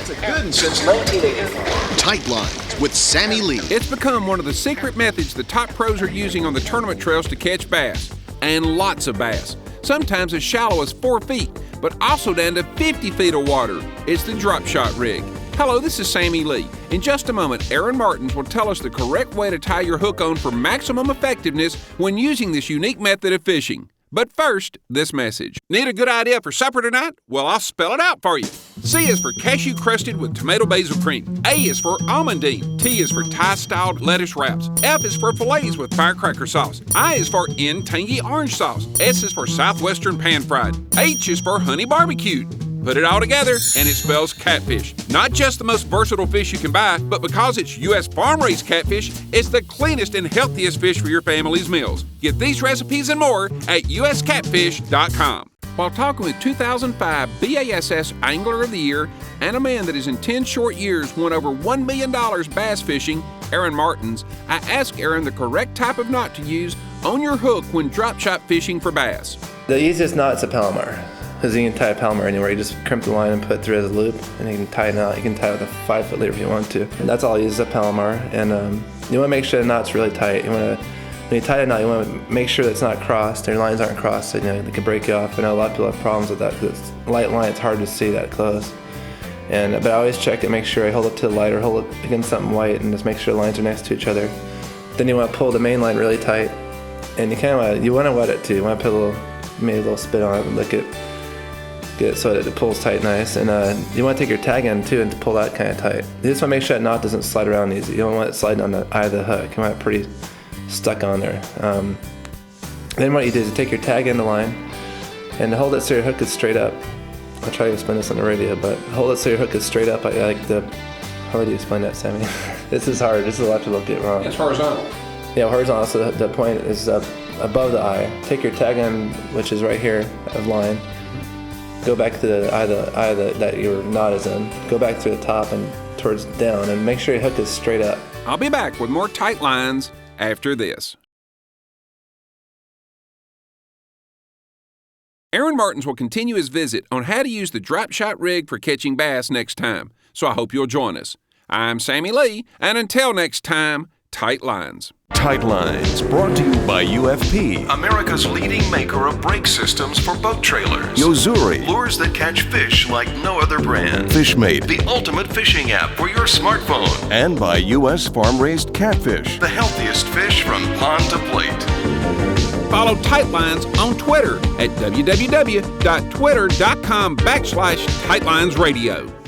That's a good one since 1984. Tight Lines with Sammy Lee. It's become one of the secret methods the top pros are using on the tournament trails to catch bass. And lots of bass. Sometimes as shallow as 4 feet, but also down to 50 feet of water. It's the Drop Shot Rig. Hello, this is Sammy Lee. In just a moment, Aaron Martins will tell us the correct way to tie your hook on for maximum effectiveness when using this unique method of fishing. But first, this message. Need a good idea for supper tonight? Well, I'll spell it out for you. C is for cashew crusted with tomato basil cream. A is for almondine. T is for Thai-styled lettuce wraps. F is for fillets with firecracker sauce. I is for tangy orange sauce. S is for southwestern pan-fried. H is for honey barbecued. Put it all together, and it spells catfish. Not just the most versatile fish you can buy, but because it's U.S. farm-raised catfish, it's the cleanest and healthiest fish for your family's meals. Get these recipes and more at uscatfish.com. While talking with 2005 BASS Angler of the Year and a man that has in 10 short years won over $1 million bass fishing, Aaron Martins, I asked Aaron the correct type of knot to use on your hook when drop shot fishing for bass. The easiest knot is a Palomar. Because you can tie a Palomar anywhere. You just crimp the line and put it through as a loop, and you can tie it out. You can tie it with a 5-foot leader if you want to. And that's all I use is a Palomar. And you want to make sure the knot's really tight. When you tie a knot, you want to make sure that it's not crossed. Your lines aren't crossed, so they can break you off. I know a lot of people have problems with that because it's a light line. It's hard to see that close. But I always check it, make sure I hold it to the light or hold it against something white, and just make sure the lines are next to each other. Then you want to pull the main line really tight, and you want to wet it too. You want to put a little spit on it and lick it. Get it so that it pulls tight nice, and you want to take your tag end too and to pull that kind of tight. You just want to make sure that knot doesn't slide around easy. You don't want it sliding on the eye of the hook. You want it pretty stuck on there. Then what you do is you take your tag end line and hold it so your hook is straight up. I'll try to explain this on the radio, but hold it so your hook is straight up. How would you explain that, Sammy? This is hard. This is a lot people get wrong. It's horizontal. Yeah, horizontal. So the point is above the eye. Take your tag end, which is right here of line. Go back to the eye that your knot is in. Go back to the top and towards down, and make sure your hook is straight up. I'll be back with more Tight Lines after this. Aaron Martins will continue his visit on how to use the drop shot rig for catching bass next time, so I hope you'll join us. I'm Sammy Lee, and until next time, Tight Lines. Tight Lines, brought to you by UFP, America's leading maker of brake systems for boat trailers. Yozuri, lures that catch fish like no other brand. Fishmate, the ultimate fishing app for your smartphone. And by U.S. farm-raised catfish, the healthiest fish from pond to plate. Follow Tight Lines on Twitter at www.twitter.com/TightLinesRadio.